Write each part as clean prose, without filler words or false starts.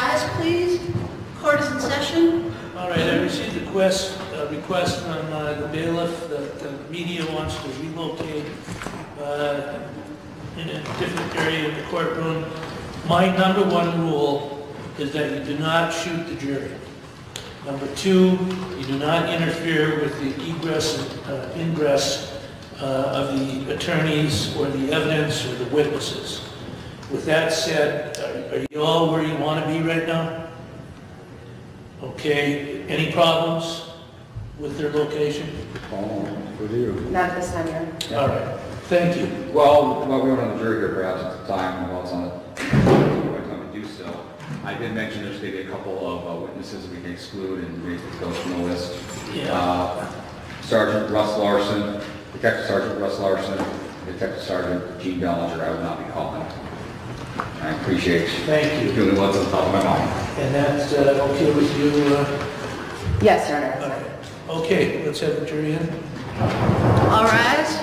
rise, please. Court is in session. All right, I received a request from the bailiff that the media wants to relocate in a different area of the courtroom. My number one rule is that you do not shoot the jury. Number two, you do not interfere with the egress and ingress of the attorneys or the evidence or the witnesses. With that said, are you all where you want to be right now? Okay, any problems with their location? With you. Not this time, Your Honor. All right, thank you. Well, we went on the jury here perhaps at the time, while it's on the right time to do so. I did mention there's going to be a couple of witnesses we can exclude and maybe go from the list. Yeah. Sergeant Russ Larson, Detective Sergeant Russ Larson, Detective Sergeant Gene Bellinger, I would not be calling. I appreciate Thank you. doing what's on top of my mind. And that's okay with you? Yes, Your Honor. All right. Okay, let's have the jury in. All rise.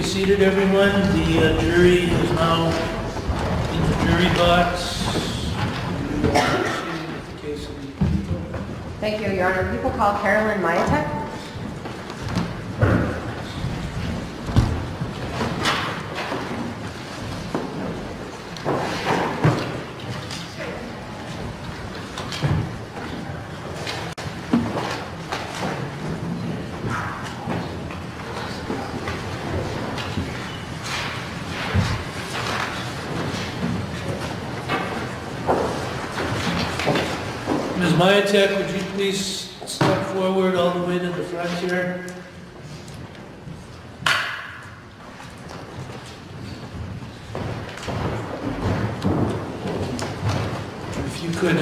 Seated, everyone. The jury is now in the jury box. Thank you, Your Honor. People call Carolyn Mayatek. Ms. Mayatek, would you please step forward all the way to the front here? If you could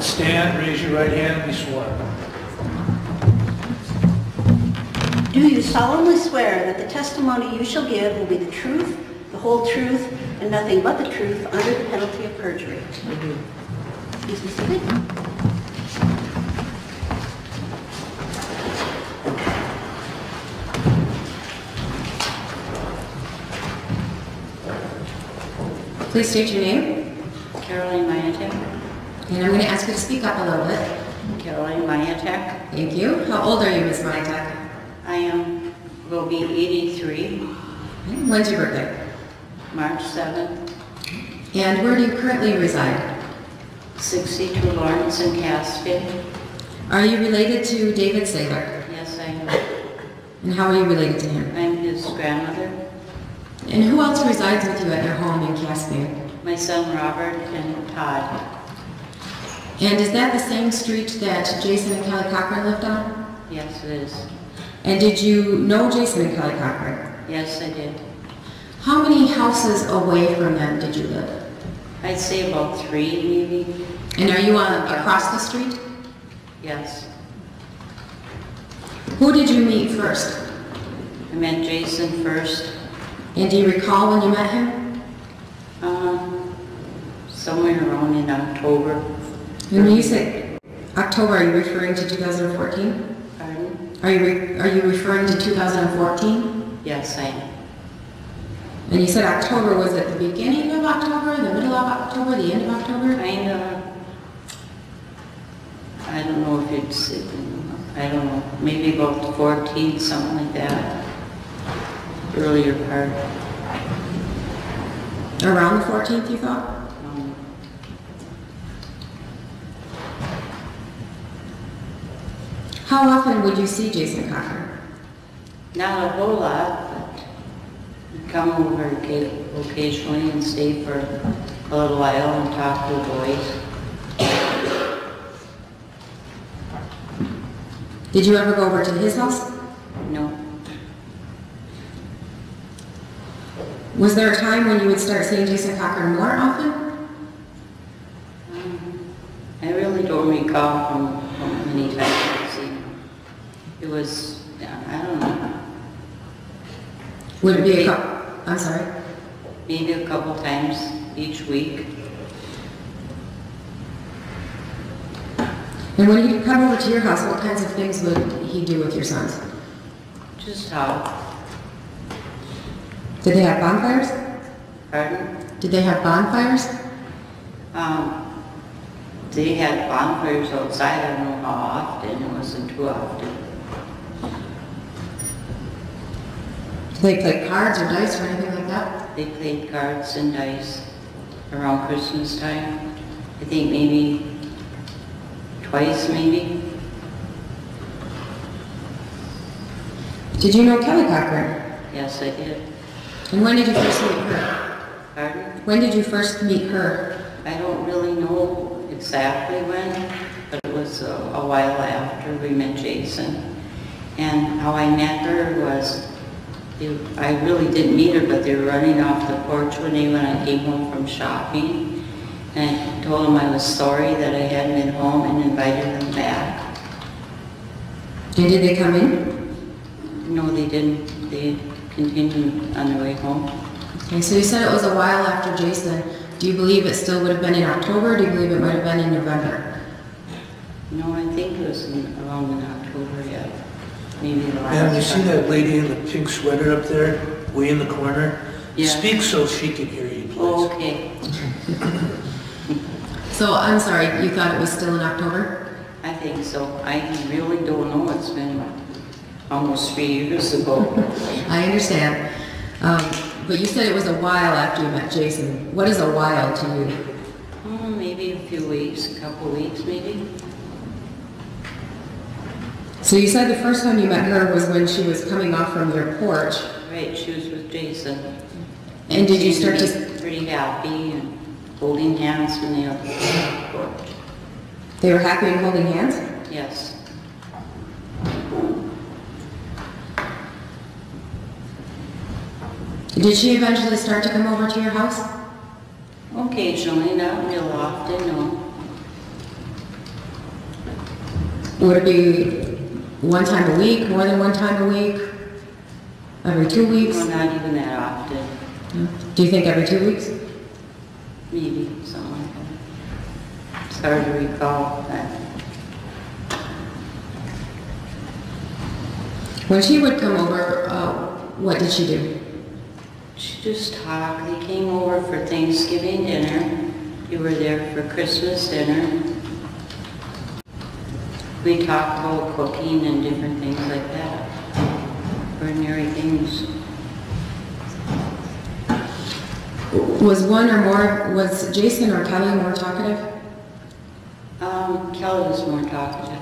stand, raise your right hand, and be sworn. Do you solemnly swear that the testimony you shall give will be the truth, the whole truth, and nothing but the truth under the penalty of perjury? I do. Please be seated. Please state your name. Caroline Mayatek. And I'm going to ask you to speak up a little bit. Caroline Mayatek. Thank you. How old are you, Ms. Mayatek? I will be 83, When's your birthday? March 7th, And where do you currently reside? 62 Lawrence and Caspian. Are you related to David Saylor? Yes, I am. And how are you related to him? I'm his grandmother. And who else resides with you at your home in Caspian? My son Robert and Todd. And is that the same street that Jason and Kelly Cochran lived on? Yes, it is. And did you know Jason and Kelly Cochran? Yes, I did. How many houses away from them did you live? I'd say about 3, maybe. And are you across the street? Yes. Who did you meet first? I met Jason first. And do you recall when you met him? Somewhere around in October. And when you say October, are you referring to 2014? Pardon? Are you referring to 2014? Yes, I am. And you said October, was it the beginning of October, the middle of October, the end of October? Kind of. I don't know if it's, I don't know, maybe about the 14th, something like that. Earlier part. Around the 14th, you thought? How often would you see Jason Cochran? Not a whole lot, but he'd come over occasionally and stay for a little while and talk to the boys. Did you ever go over to his house? No. Was there a time when you would start seeing Jason Cochran more often? I really don't recall from how many times I've seen him. It was, I don't know, Would it be a couple? I'm sorry. maybe a couple times each week. And when he'd come over to your house, what kinds of things would he do with your sons? Just talk. Did they have bonfires? Pardon? Did they have bonfires? They had bonfires outside. I don't know how often. It wasn't too often. Did they play cards or dice or anything like that? They played cards and dice around Christmas time. I think maybe twice, maybe. Did you know Kelly Cochran? Yes, I did. And when did you first meet her? Pardon? When did you first meet her? I don't really know exactly when, but it was a while after we met Jason. And how I met her was, I really didn't meet her, but they were running off the porch one day when I came home from shopping. And I told them I was sorry that I hadn't been home and invited them back. And did they come in? No, they didn't. They continued on their way home. Okay, so you said it was a while after Jason. Do you believe it still would have been in October, or do you believe it might have been in November? No, I think it was around in October yet. Maybe the last Ma'am, you see time. that lady in the pink sweater up there, way in the corner? Yeah. Speak so she can hear you, please. Oh, okay. So, I'm sorry, you thought it was still in October? I think so. I really don't know. It's been almost 3 years ago. I understand. But you said it was a while after you met Jason. What is a while to you? Oh, maybe a few weeks, a couple weeks maybe. So you said the first time you met her was when she was coming off from your porch. Right, she was with Jason. And did you Seemed start be to... pretty happy and holding hands when they were on the porch. They were happy and holding hands? Yes. Did she eventually start to come over to your house? Occasionally, not real often, no. Would it be one time a week, more than one time a week? Every 2 weeks? No, not even that often. Do you think every 2 weeks? Maybe, something like that. It's hard to recall that. When she would come over, what did she do? She just talked. They came over for Thanksgiving dinner. You were there for Christmas dinner. We talked about cooking and different things like that. Ordinary things. Was Jason or Kelly more talkative? Kelly was more talkative.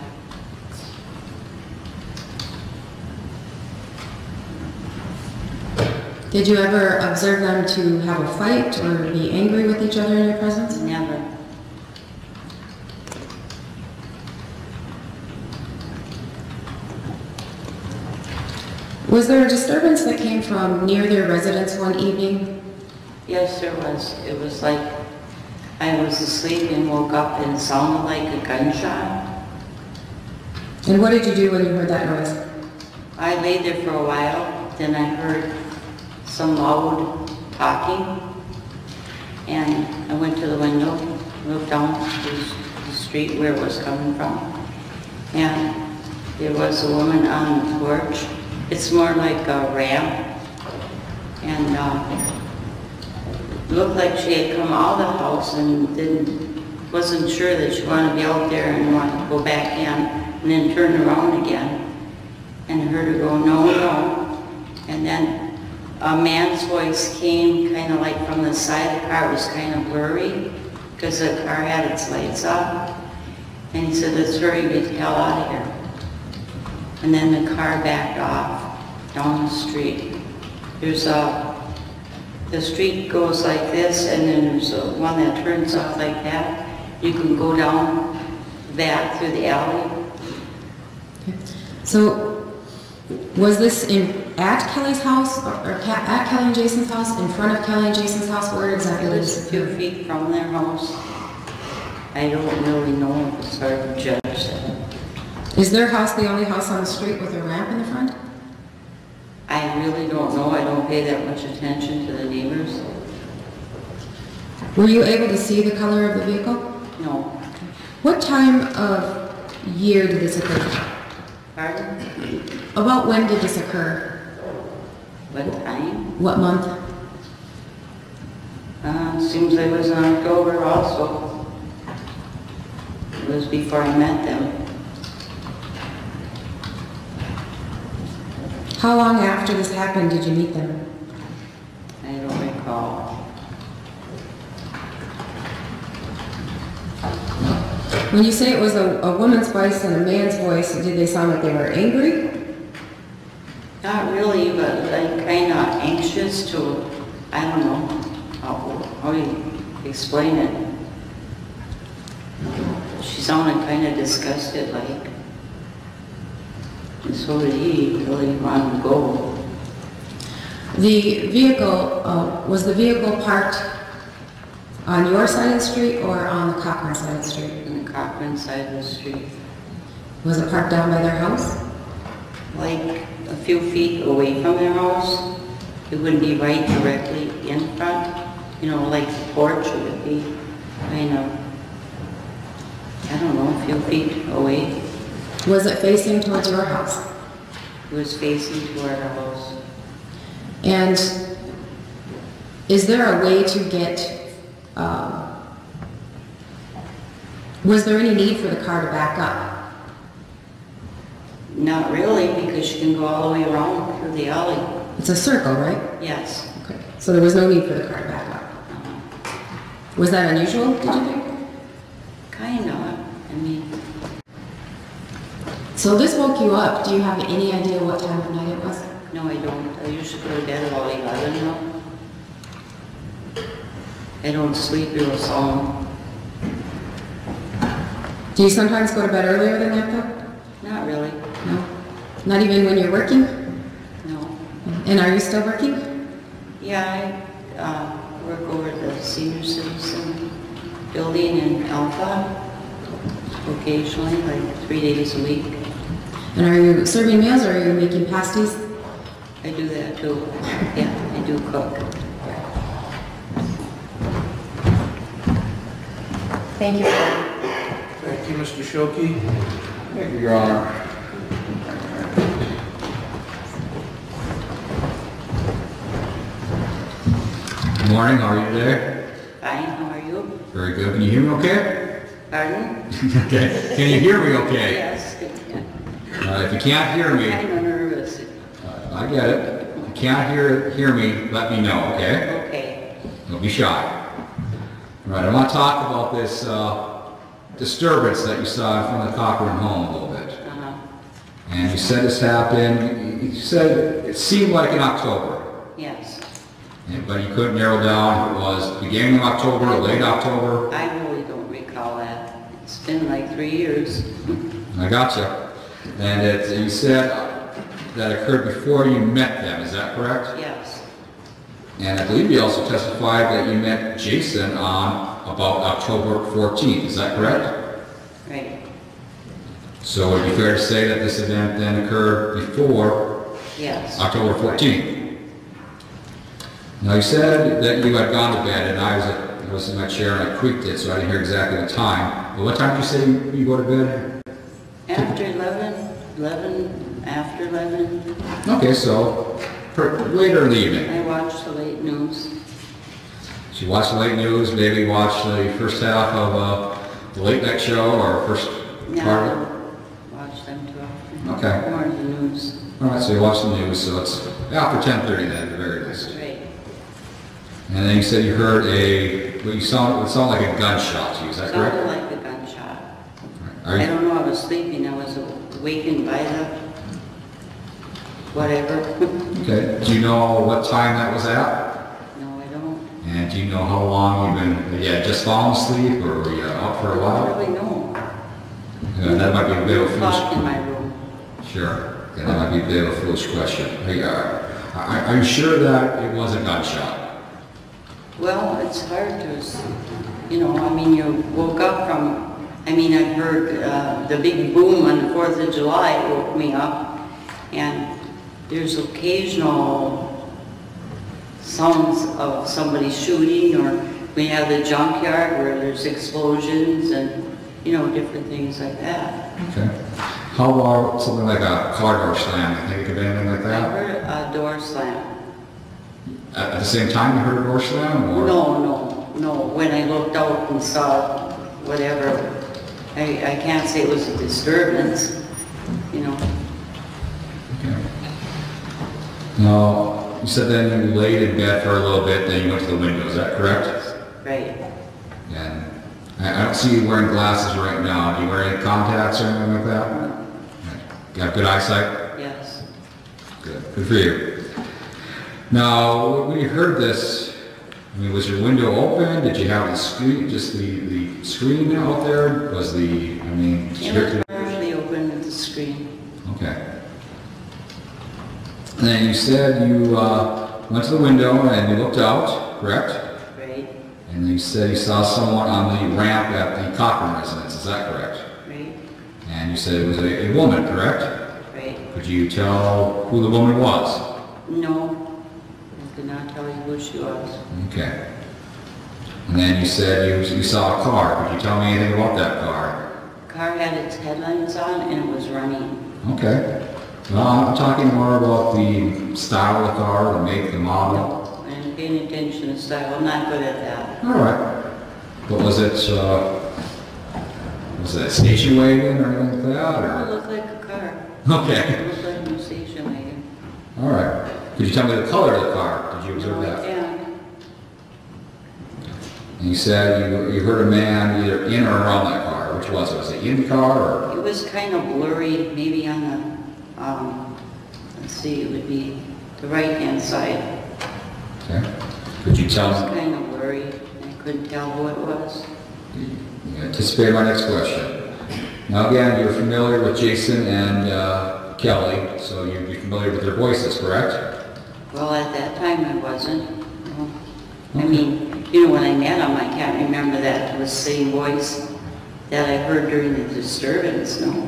Did you ever observe them to have a fight or be angry with each other in your presence? Never. Was there a disturbance that came from near their residence one evening? Yes, there was. It was like I was asleep and woke up and it sounded like a gunshot. And what did you do when you heard that noise? I lay there for a while, then I heard some loud talking, and I went to the window, looked down the street where it was coming from, and there was a woman on the porch. It's more like a ramp, and it looked like she had come out of the house and wasn't sure that she wanted to be out there and wanted to go back in, and then turned around again, and heard her go, no, no, and then a man's voice came kind of like from the side of the car. It was kind of blurry because the car had its lights off. And he said, let's hurry, get the hell out of here. and then the car backed off down the street. There's the street goes like this, and then there's one that turns off like that. You can go down that through the alley. So, was this at Kelly's house, or at Kelly and Jason's house, in front of Kelly and Jason's house? Where exactly It was was a it? few feet from their house. I don't really know, it's hard to judge that. Is their house the only house on the street with a ramp in the front? I really don't know, I don't pay that much attention to the neighbors. Were you able to see the color of the vehicle? No. What time of year did this occur? Pardon? About when did this occur? What time? What month? Seems like it was in October also. It was before I met them. How long after this happened did you meet them? I don't recall. When you say it was a woman's voice and a man's voice, did they sound like they were angry? Not really, but like kind of anxious to, I don't know, how do you explain it? She sounded kind of disgusted, like, and so did he really want to go. The vehicle, was the vehicle parked on your side of the street or on the Cochran side of the street? On the Cochran side of the street. Was it parked down by their house? Like a few feet away from their house. It wouldn't be right directly in front. You know, like the porch, it would be kind of, I don't know, a few feet away. Was it facing towards your house? It was facing toward our house. And is there a way to get, was there any need for the car to back up? Not really, because you can go all the way around through the alley. It's a circle, right? Yes. Okay. So there was no need for the car to back up. Was that unusual, did you think? Kind of. I mean, So this woke you up. Do you have any idea what time of night it was? no, I don't. I usually go to bed about 11 now. I don't sleep real sound. Do you sometimes go to bed earlier than that, though? Not really. No? Not even when you're working? No. And are you still working? Yeah, I work over at the senior citizen building in Alpha occasionally, like 3 days a week. And are you serving meals or are you making pasties? I do that too. Yeah, I do cook. Thank you. Thank you, Mr. Shoki. Thank you, Your Honor. Good morning, how are you today? Fine, how are you? Very good. Can you hear me okay? Pardon? Okay. Can you hear me okay? Yes. If you can't hear me, Kind of nervous. I get it. If you can't hear me, let me know, okay? Okay. Don't be shy. All right, I want to talk about this disturbance that you saw in front of the Cochran home a little bit. Uh-huh. And you said this happened, you said it seemed like in October, Yes. but you couldn't narrow down if it was beginning of October or late October. I really don't recall that. It's been like 3 years. I gotcha. And you said that occurred before you met them, is that correct? Yes. And I believe you also testified that you met Jason on about October 14th, is that correct? Right. So would it be fair to say that this event then occurred before Yes. October 14th? Now you said that you had gone to bed and I was in my chair and I tweaked it so I didn't hear exactly the time. But what time did you say you go to bed? After 11, after 11, Okay, so later in the evening. I watch the late news. So you watch the late news, maybe watch the first half of the late night show or first part of it? Watch them too. Okay. More of the news. All right, so you watch the news, so it's after 10:30 then at the very least. Right. And then you said you heard it sounded like a gunshot to you, is that Sounded correct? like a gunshot. Are I you, don't know, I was sleeping, I was awakened by the whatever. Okay. Do you know what time that was at? No, I don't. And do you know how long you've been, just fallen asleep or were you up for a I while? don't really know. That might be a bit of a Clock in foolish. my room. Sure. Yeah, that might be a bit of a foolish question. Are you sure that it was a gunshot? Well, it's hard to, I mean, you woke up from, I've heard the big boom on the 4th of July woke me up, and there's occasional sounds of somebody shooting, or we have the junkyard where there's explosions and, different things like that. Okay. How about something like a car door slam? Can you think of anything like I that? heard a door slam. At the same time you heard a door slam? Or? No. When I looked out and saw whatever, I can't say it was a disturbance, Okay. Now, you said then you laid in bed for a little bit, then you went to the window, is that correct? Right. And I don't see you wearing glasses right now. Do you wear any contacts or anything like that? Got good eyesight? Yes. Good. Good for you. Now, when you heard this, was your window open? Did you have the screen, just the screen out there? Was It was partially open with the screen. Okay. And then you said you went to the window and you looked out, correct? Right. And you said you saw someone on the ramp at the Cochran residence, is that correct? Right. And you said it was a woman, correct? Right. Could you tell who the woman was? No. I could not tell you who she was. Okay. And then you said you saw a car. Could you tell me anything about that car? The car had its headlights on and it was running. Okay. Well, I'm talking more about the style of the car, the make, the model. No. I didn't pay any attention to style. I'm not good at that. All right. But was it a station wagon or anything like that? It Or? looked like a car. Okay. It looked like a new station wagon. All right. Could you tell me the color of the car? Did you observe No, I that? can't. And you said you heard a man either in or around that car. Which was it? Was it in the car or? It was kind of blurry, maybe on the, let's see, it would be the right-hand side. Okay. Could you It tell was me? kind of blurry. I couldn't tell who it was. You anticipate my next question. Now again, you're familiar with Jason and Kelly, so you'd be familiar with their voices, correct? Well, at that time I wasn't. No. When I met him, I can't remember that it was the same voice that I heard during the disturbance, no.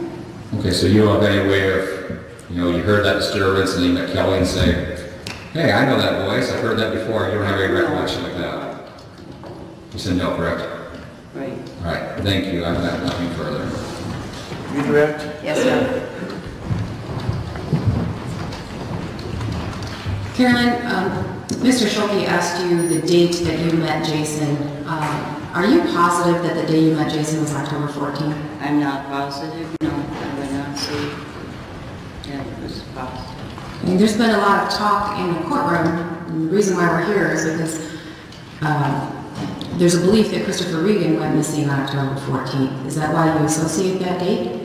Okay, so you don't have any way of, you heard that disturbance and you met Kelly and say, hey, I know that voice, I've heard that before. You don't have any recollection like that. You said no, correct? Right. All right, thank you. I've got nothing further. Redirect? Yes, sir. Carolyn, Mr. Schulke asked you the date that you met Jason. Are you positive that the day you met Jason was October 14th? I'm not positive, no. I would not say that it was positive. There's been a lot of talk in the courtroom, and the reason why we're here is because there's a belief that Christopher Regan went missing on October 14th. Is that why you associate that date?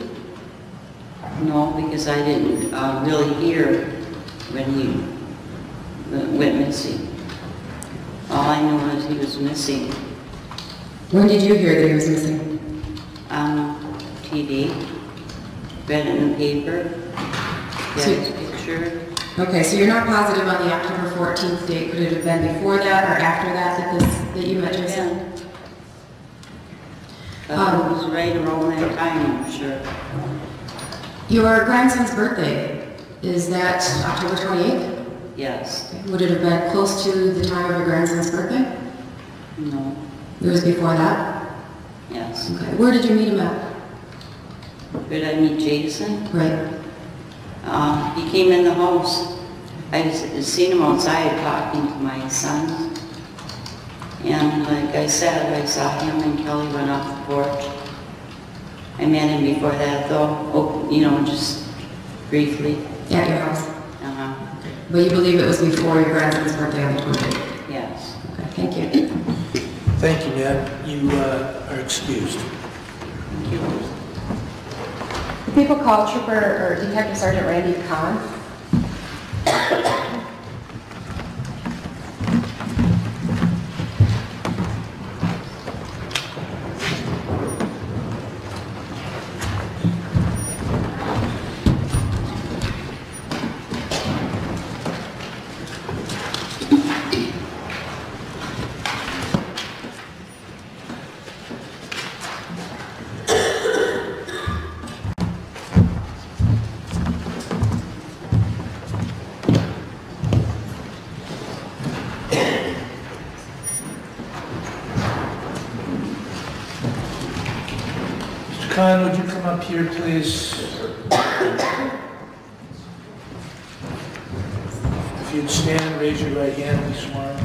No, because I didn't really hear when he went missing. All I knew was he was missing. When did you hear that he was missing? On TV, read it in the paper, got his picture. Okay, so you're not positive on the October 14th date. Could it have been before that or after that that you met Jason? But it was right around that time, I'm sure. Your grandson's birthday, is that October 28th? Yes. Would it have been close to the time of your grandson's birthday? No. It was before that? Yes. Okay. Where did you meet him at? Did I meet Jason? Right. He came in the house. I seen him outside talking to my son. And like I said, I saw him and Kelly went off the porch. I met him before that though, just briefly. At your house? Uh-huh. But you believe it was before your grandson's birthday on the 28th? Yes. Okay, thank you. Thank you, ma'am. You are excused. Thank you. People call Trooper or Detective Sergeant Randy Kahn. Khan, would you come up here, please? If you'd stand and raise your right hand, be sworn.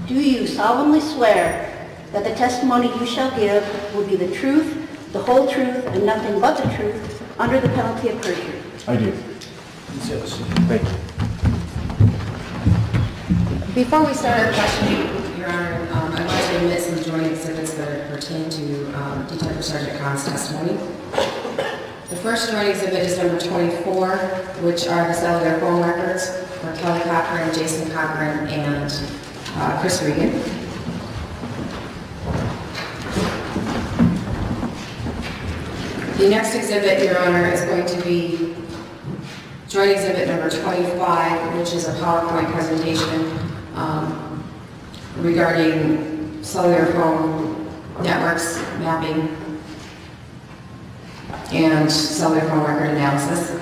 Do you solemnly swear that the testimony you shall give will be the truth, the whole truth, and nothing but the truth, under the penalty of perjury? I do. Please have a seat. Thank you. Before we start our questioning, Your Honor, I want to admit some joint exhibits that pertain to Detective Sergeant Khan's testimony. The first joint exhibit is number 24, which are the cellular phone records for Kelly Cochran, Jason Cochran, and Chris Regan. The next exhibit, Your Honor, is going to be joint exhibit number 25, which is a PowerPoint presentation regarding cellular phone networks mapping and cellular phone record analysis.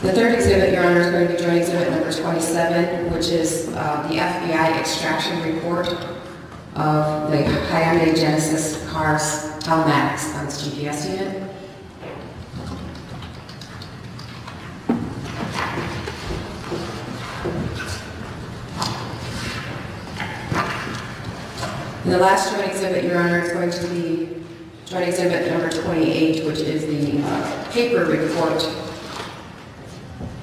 The third exhibit, Your Honor, is going to be joint exhibit number 27, which is the FBI extraction report of the Hyundai Genesis car's telematics on its GPS unit. And the last joint exhibit, Your Honor, is going to be joint exhibit number 28, which is the paper report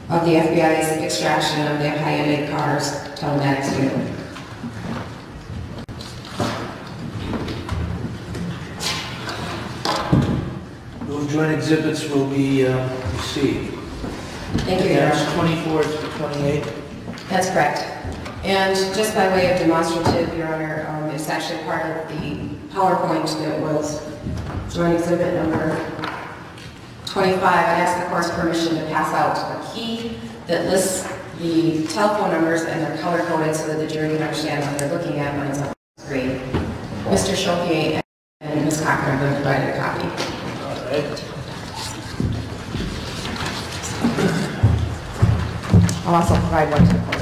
of the FBI's extraction of the Hyundai car's telematics unit. Those joint exhibits will be received. Thank you, Your That's Honor. 24 to 28. That's correct. And just by way of demonstrative, Your Honor, it's actually part of the PowerPoint that was joint exhibit number 25. I asked the court's permission to pass out a key that lists the telephone numbers, and they're color-coded so that the jury can understand what they're looking at when it's on the screen. Mr. Schulke and Ms. Cochran have provided a copy. All right. I'll also provide one to the court.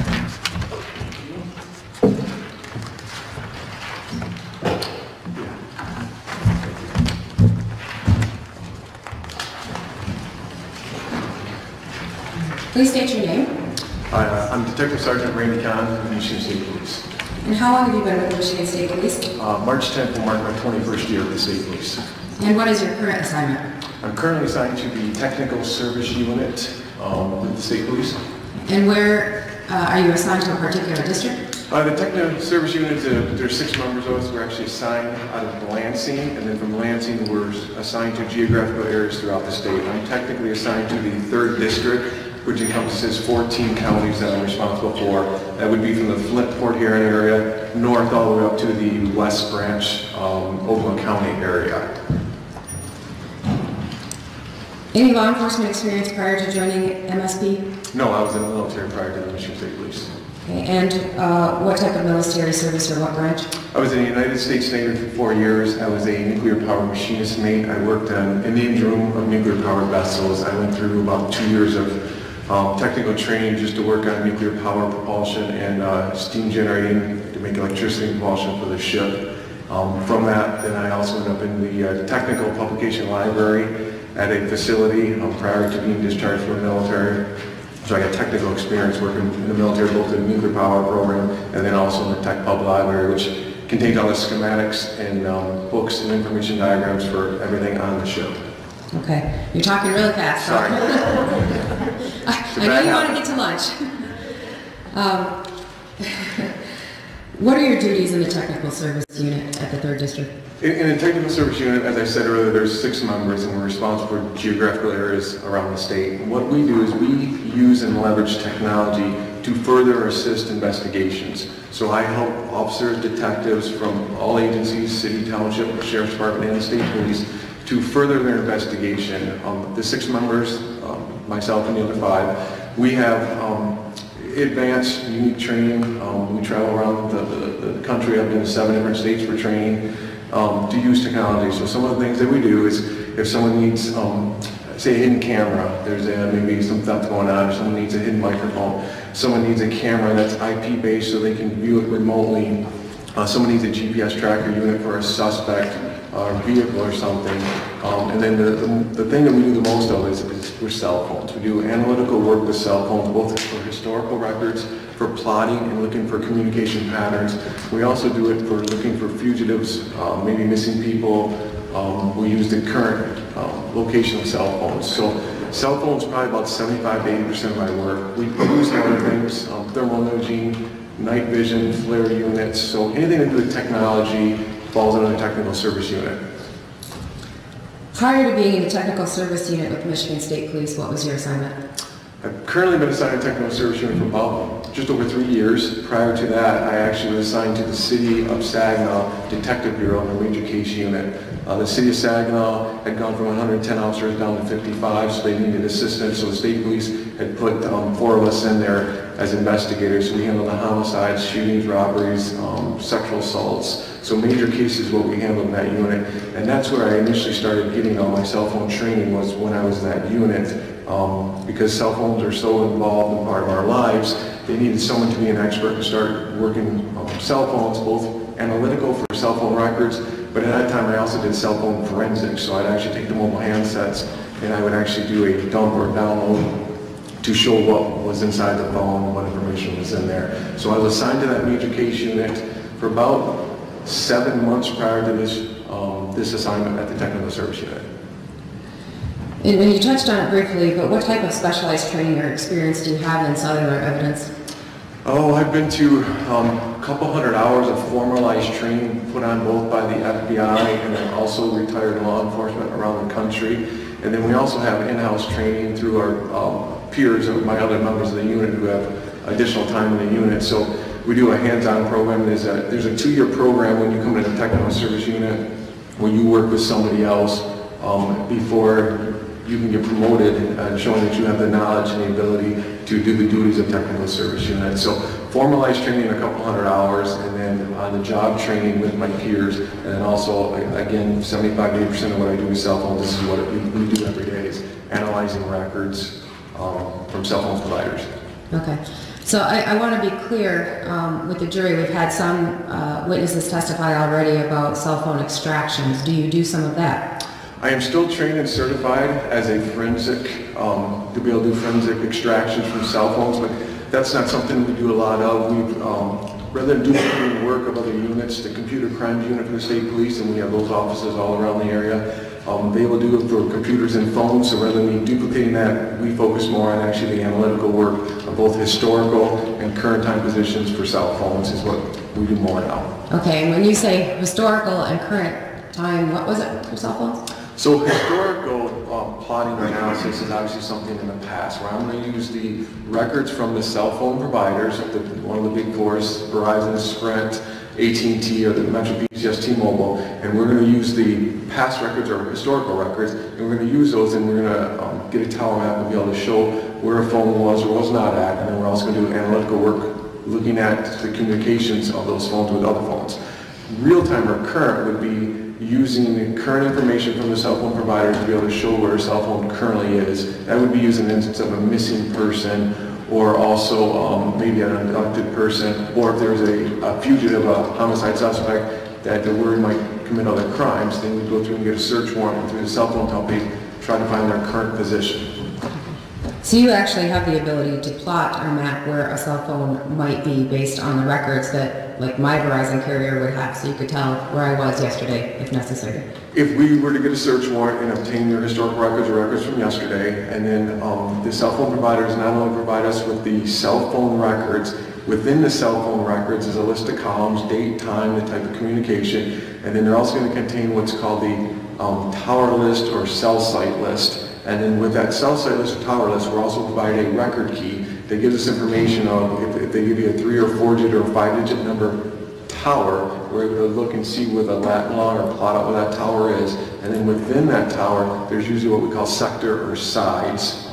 Please state your name. I'm Detective Sergeant Randy Kahn of the Michigan State Police. And how long have you been with the Michigan State Police? March 10th will mark my 21st year with the State Police. And what is your current assignment? I'm currently assigned to the Technical Service Unit with the State Police. And where are you assigned to a particular district? The Technical Service Unit, there's 6 members of us. We're actually assigned out of Lansing, and then from Lansing we're assigned to geographical areas throughout the state. I'm technically assigned to the 3rd District, which encompasses 14 counties that I'm responsible for. That would be from the Flint-Port Huron area, north all the way up to the West Branch, Oakland County area. Any law enforcement experience prior to joining MSP? No, I was in the military prior to the Michigan State Police. Okay. And what type of military service or what branch? I was in the United States Navy for 4 years. I was a nuclear power machinist mate. I worked in the engine room of nuclear powered vessels. I went through about 2 years of technical training just to work on nuclear power propulsion and steam generating to make electricity propulsion for the ship. From that, then I also ended up in the technical publication library at a facility prior to being discharged from the military. So I got technical experience working in the military, both in the nuclear power program and then also in the Tech Pub Library, which contains all the schematics and books and information diagrams for everything on the ship. Okay. You're talking really fast. Sorry. I know you want to get to lunch. What are your duties in the Technical Service Unit at the 3rd District? In the Technical Service Unit, as I said earlier, there's 6 members and we're responsible for geographical areas around the state. And what we do is we use and leverage technology to further assist investigations. So I help officers, detectives from all agencies, city, township, sheriff's department, and the state police to further their investigation. The 6 members, myself and the other 5, we have advanced, unique training. We travel around the country. I've been to 7 different states for training to use technology. So some of the things that we do is if someone needs say, a hidden camera. There's maybe some theft going on, or someone needs a hidden microphone. Someone needs a camera that's IP-based so they can view it remotely. Someone needs a GPS tracker unit for a suspect or vehicle or something. And then the thing that we do the most of is with cell phones. We do analytical work with cell phones, both for historical records, for plotting and looking for communication patterns. We also do it for looking for fugitives, maybe missing people. We use the current location of cell phones. So cell phones probably about 75 to 80% of my work. We use other things, thermal imaging, night vision, flare units. So anything to do with technology falls under the technical service unit. Prior to being in the technical service unit with Michigan State Police, what was your assignment? I've currently been assigned to technical service unit for about just over 3 years. Prior to that, I actually was assigned to the City of Saginaw Detective Bureau in a major case unit. The City of Saginaw had gone from 110 officers down to 55, so they needed assistance. So the state police had put 4 of us in there as investigators. So we handled the homicides, shootings, robberies, sexual assaults. So major cases what we handled in that unit. And that's where I initially started getting all my cell phone training, was when I was in that unit. Because cell phones are so involved in part of our lives, they needed someone to be an expert and start working cell phones, both analytical for cell phone records, but at that time I also did cell phone forensics. So I'd actually take the mobile handsets and I would actually do a dump or download to show what was inside the phone, what information was in there. So I was assigned to that major case unit for about 7 months prior to this assignment at the technical service unit. And you touched on it briefly, but what type of specialized training or experience do you have in cellular evidence? Oh, I've been to a couple hundred hours of formalized training put on both by the FBI and then also retired law enforcement around the country. And then we also have in-house training through our peers of my other members of the unit who have additional time in the unit. So we do a hands-on program. There's a 2-year program when you come to the technical service unit where you work with somebody else before you can get promoted, showing that you have the knowledge and the ability to do the duties of technical service unit. So formalized training in a couple hundred hours, and then on the job training with my peers, and then also, again, 75 to 80% of what I do with cell phones, this is what we do every day, is analyzing records from cell phone providers. Okay. So I want to be clear with the jury. We've had some witnesses testify already about cell phone extractions. Do you do some of that? I am still trained and certified as a forensic, to be able to do forensic extractions from cell phones, but that's not something we do a lot of. We've, rather than duplicating work of other units, the computer crimes unit for the state police, and we have those offices all around the area, they will do it for computers and phones, so rather than duplicating that, we focus more on actually the analytical work of both historical and current time positions for cell phones is what we do more now. Okay, and when you say historical and current time, what was it for cell phones? So historical plotting or analysis is obviously something in the past, where I'm going to use the records from the cell phone providers, one of the big fours, Verizon, Sprint, AT&T, or the Metro PCS, T-Mobile, and we're going to use the past records or historical records, and we're going to use those, and we're going to get a tower map and be able to show where a phone was or was not at, and then we're also going to do analytical work looking at the communications of those phones with other phones. Real-time or current would be using current information from the cell phone provider to be able to show where a cell phone currently is. That would be using an instance of a missing person, or also maybe an abducted person, or if there's a fugitive, a homicide suspect that they're worried might commit other crimes, then we'd go through and get a search warrant through the cell phone company, try to find their current position. So you actually have the ability to plot or map where a cell phone might be based on the records that, like, my Verizon carrier would have, so you could tell where I was yesterday if necessary. If we were to get a search warrant and obtain their historical records or records from yesterday, and then the cell phone providers not only provide us with the cell phone records, within the cell phone records is a list of columns, date, time, the type of communication, and then they're also going to contain what's called the tower list or cell site list. And then with that cell site list or tower list, we're also providing a record key that gives us information of if they give you a 3 or 4-digit or 5-digit number tower, we're able to look and see where the lat long or plot out where that tower is. And then within that tower, there's usually what we call sector or sides.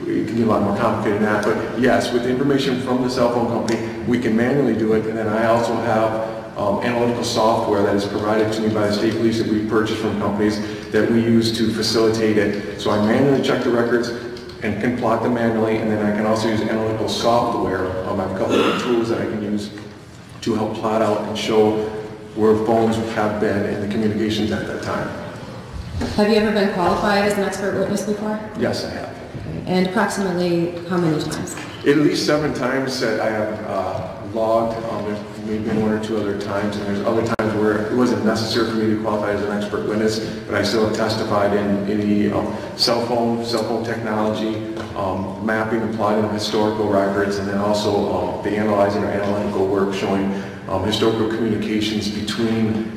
It can be a lot more complicated than that, but yes, with the information from the cell phone company, we can manually do it. And then I also have analytical software that is provided to me by the state police that we purchase from companies that we use to facilitate it. So I manually check the records and can plot them manually, and then I can also use analytical software. I have a couple of tools that I can use to help plot out and show where phones have been in the communications at that time. Have you ever been qualified as an expert witness before? Yes, I have. Okay. And approximately how many times? At least 7 times that I have logged. There's maybe 1 or 2 other times, and there's other times where it wasn't necessary for me to qualify as an expert witness, but I still have testified in the cell phone technology, mapping and plotting of historical records, and then also the analyzing or analytical work showing historical communications between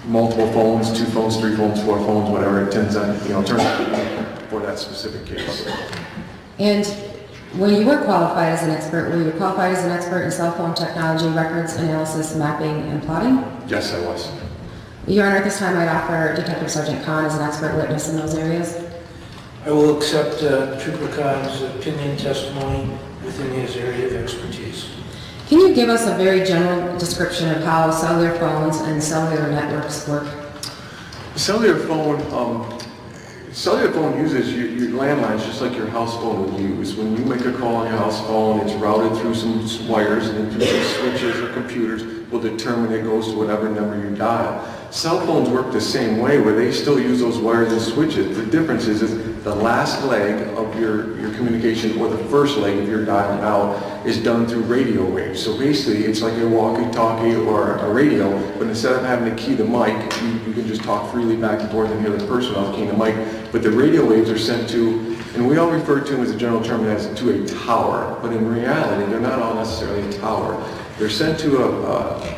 multiple phones, 2 phones, 3 phones, 4 phones, whatever it turns out for that specific case. And when you were qualified as an expert, were you qualified as an expert in cell phone technology, records analysis, mapping, and plotting? Yes, I was. Your Honor, at this time I'd offer Detective Sergeant Kahn as an expert witness in those areas. I will accept Trooper Khan's opinion testimony within his area of expertise. Can you give us a very general description of how cellular phones and cellular networks work? Cellular phone uses your landlines just like your house phone would use. When you make a call on your house phone, it's routed through some wires and then through some switches or computers will determine it goes to whatever number you dial. Cell phones work the same way where they still use those wires and switches. The difference is the last leg of your communication or the first leg of your dialing out is done through radio waves. So basically it's like a walkie-talkie or a radio, but instead of having to key the mic, you can just talk freely back and forth and hear the person without keying the mic. But the radio waves are sent to, and we all refer to them as a general term as to a tower, but in reality they're not all necessarily a tower. They're sent to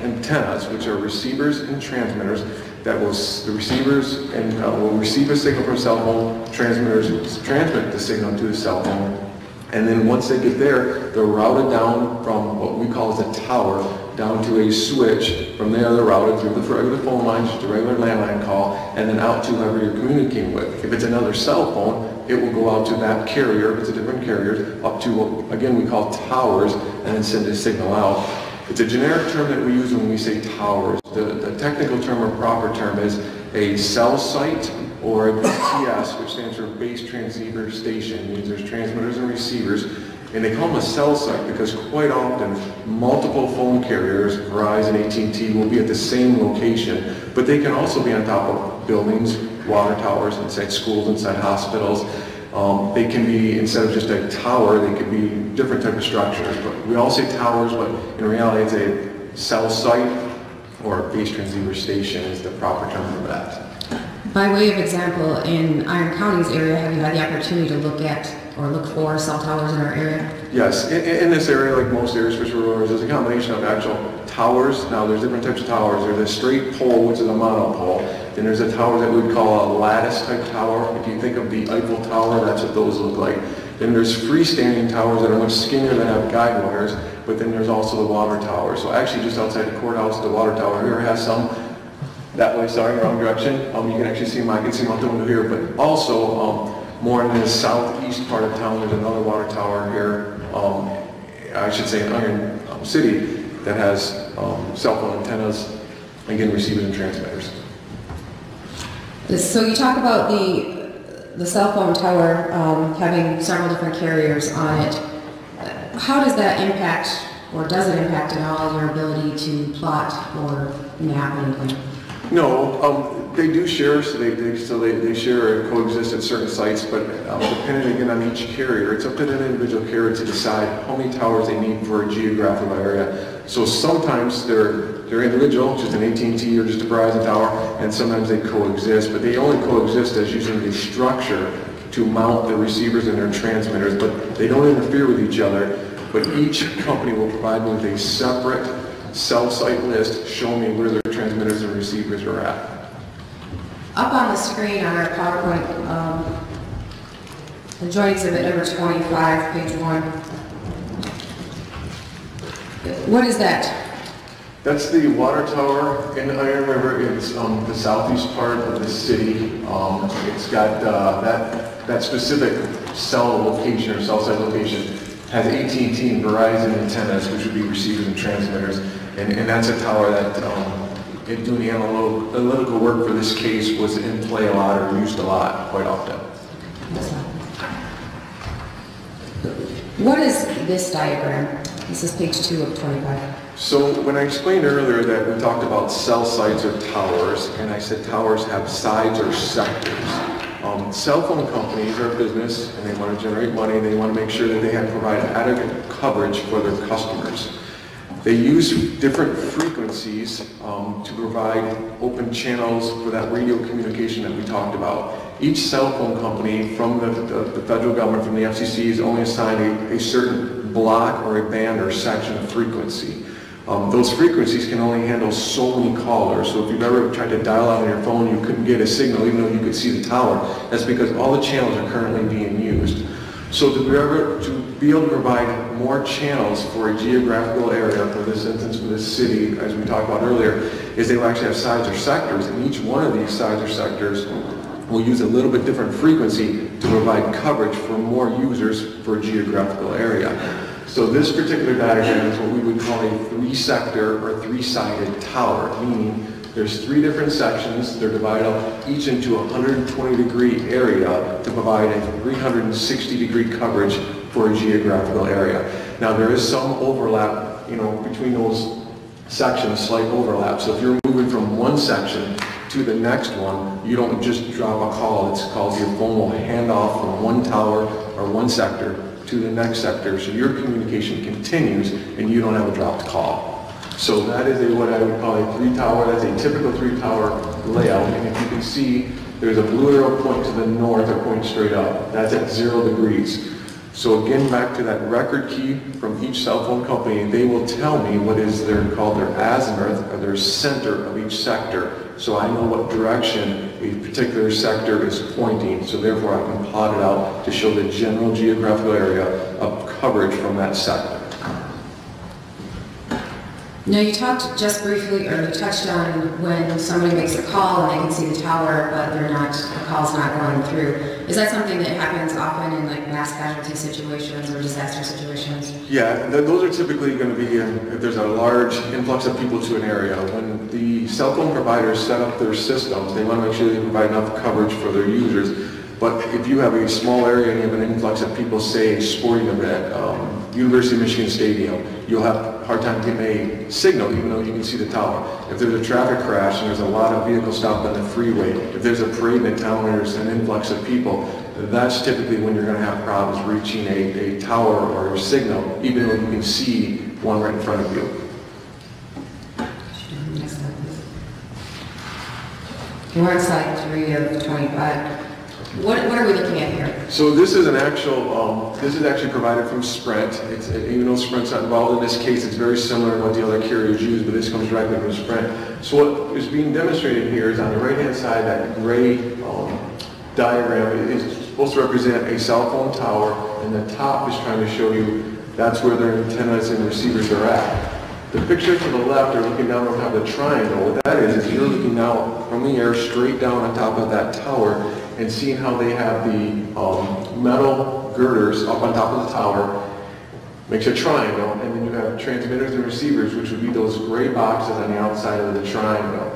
antennas, which are receivers and transmitters. The receivers will receive a signal from a cell phone, transmitters transmit the signal to the cell phone, and then once they get there, they're routed down from what we call as a tower down to a switch. From there, they're routed through the regular phone line, just a regular landline call, and then out to whoever you're communicating with. If it's another cell phone, it will go out to that carrier, if it's a different carrier, up to what, again, we call towers, and then send a signal out. It's a generic term that we use when we say towers. The technical term or proper term is a cell site or a BTS, which stands for Base Transceiver Station. It means there's transmitters and receivers, and they call them a cell site because quite often multiple phone carriers, Verizon, AT&T, will be at the same location, but they can also be on top of buildings, water towers, inside schools, inside hospitals. They can be, instead of just a tower, they could be different type of structures. But we all say towers, but in reality it's a cell site or a base transceiver station is the proper term for that. By way of example, in Iron County's area, have you had the opportunity to look at or look for cell towers in our area? Yes, in this area, like most areas for rural areas, there's a combination of actual towers. Now there's different types of towers. There's a straight pole, which is a monopole. Then there's a tower that we would call a lattice type tower. If you think of the Eiffel Tower, that's what those look like. Then there's freestanding towers that are much skinnier that have guide wires, but then there's also the water tower. So actually just outside the courthouse, the water tower here has some that way, sorry, wrong direction. You can actually see them, I can see them out the window here, but also more in the southeast part of town, there's another water tower here, I should say in Iron City, that has cell phone antennas, again, receivers and transmitters. So you talk about the cell phone tower having several different carriers on it. How does that impact, or does it impact at all, your ability to plot or map anything? No, they do share, so they share and coexist at certain sites, but depending again on each carrier, it's up to that individual carrier to decide how many towers they need for a geographical area. So sometimes they're individual, just an AT&T or just a Verizon tower, and sometimes they coexist, but they only coexist as using the structure to mount the receivers and their transmitters, but they don't interfere with each other. But each company will provide me with a separate cell site list showing me where their transmitters and receivers are at. Up on the screen on our PowerPoint, the Joint Exhibit number 25, page 1. What is that? That's the water tower in Iron River. It's the southeast part of the city. It's got that specific cell location or cell site location has AT&T and Verizon antennas, which would be receivers and transmitters, and that's a tower that, in doing the analytical work for this case, was in play a lot or used a lot, quite often. What is this diagram? This is page 2 of 25. So when I explained earlier that we talked about cell sites or towers, and I said towers have sides or sectors. Cell phone companies are a business, and they want to generate money. They want to make sure that they have provided adequate coverage for their customers. They use different frequencies to provide open channels for that radio communication that we talked about. Each cell phone company from the federal government, from the FCC, is only assigned a certain block or a band or section of frequency. Those frequencies can only handle so many callers. So if you've ever tried to dial out on your phone, you couldn't get a signal even though you could see the tower. That's because all the channels are currently being used. So to be able to provide more channels for a geographical area, for this instance, for this city, as we talked about earlier, is they will actually have sides or sectors, and each one of these sides or sectors will use a little bit different frequency to provide coverage for more users for a geographical area. So this particular diagram is what we would call a three-sector or three-sided tower, meaning there's 3 different sections. They're divided up each into a 120-degree area to provide a 360-degree coverage for a geographical area. Now there is some overlap, between those sections, slight overlap. So if you're moving from one section to the next one, you don't just drop a call. It's called your phone will hand off from one tower or one sector to the next sector, so your communication continues and you don't have a dropped call. So that is what I would call a 3-tower. That's a typical 3-tower layout, and if you can see, there's a blue arrow point to the north or point straight up. That's at 0 degrees. So again, back to that record key from each cell phone company, they will tell me what is called their azimuth, or their center of each sector, so I know what direction a particular sector is pointing, so therefore I can plot it out to show the general geographical area of coverage from that sector. Now you talked just briefly, or you touched on when somebody makes a call and they can see the tower, but the call's not going through. Is that something that happens often in like mass casualty situations or disaster situations? Yeah, those are typically going to be if there's a large influx of people to an area. When the cell phone providers set up their systems, they want to make sure they provide enough coverage for their users. But if you have a small area and you have an influx of people, say a sporting event, University of Michigan Stadium, you'll have a hard time getting a signal even though you can see the tower. If there's a traffic crash and there's a lot of vehicles stopped on the freeway, if there's a parade in town and there's an influx of people, that's typically when you're going to have problems reaching a tower or a signal, even though you can see one right in front of you. We're on slide 3 of 25. What are we looking at here? So this is this is actually provided from Sprint. Even though Sprint's not involved in this case, it's very similar to what the other carriers use, but this comes directly from Sprint. So what is being demonstrated here is on the right-hand side, that gray diagram is supposed to represent a cell phone tower, and the top is trying to show you that's where their antennas and receivers are at. The picture to the left, or looking down on top of the triangle, what that is you're looking now from the air straight down on top of that tower and seeing how they have the metal girders up on top of the tower, makes a triangle, and then you have transmitters and receivers, which would be those gray boxes on the outside of the triangle.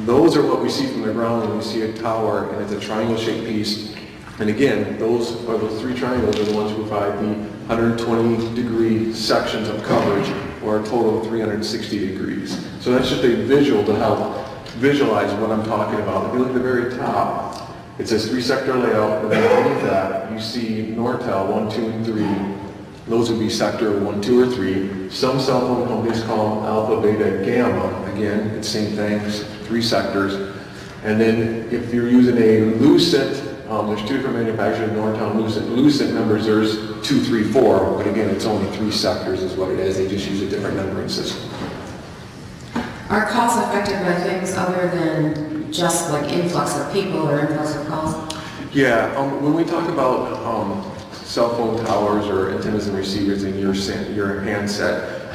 Those are what we see from the ground when we see a tower, and it's a triangle-shaped piece. And again, those 3 triangles are the ones who provide the 120-degree sections of coverage, or a total of 360 degrees. So that's just a visual to help visualize what I'm talking about. If you look at the very top, it says 3-sector layout, and then underneath that, you see Nortel 1, 2, and 3. Those would be sector 1, 2, or 3. Some cell phone companies call them alpha, beta, gamma. Again, it's the same thing, 3 sectors. And then if you're using a Lucent, there's 2 different manufacturers, Nortel and Lucent. Lucent numbers, there's 2, 3, 4, but again, it's only 3 sectors is what it is. They just use a different numbering system. Are calls affected by things other than just like influx of people or influx of calls? Yeah, when we talk about cell phone towers or antennas and receivers in your handset,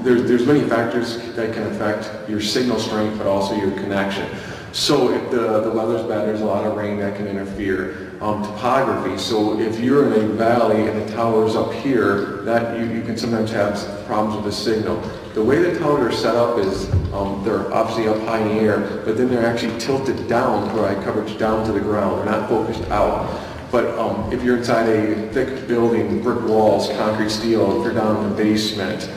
there's many factors that can affect your signal strength, but also your connection. So if the weather's bad, there's a lot of rain that can interfere. topography. So if you're in a valley and the tower's up here, that you can sometimes have problems with the signal. The way the towers are set up is they're obviously up high in the air, but then they're actually tilted down, provide coverage down to the ground. They're not focused out. But if you're inside a thick building, brick walls, concrete, steel, if you're down in the basement,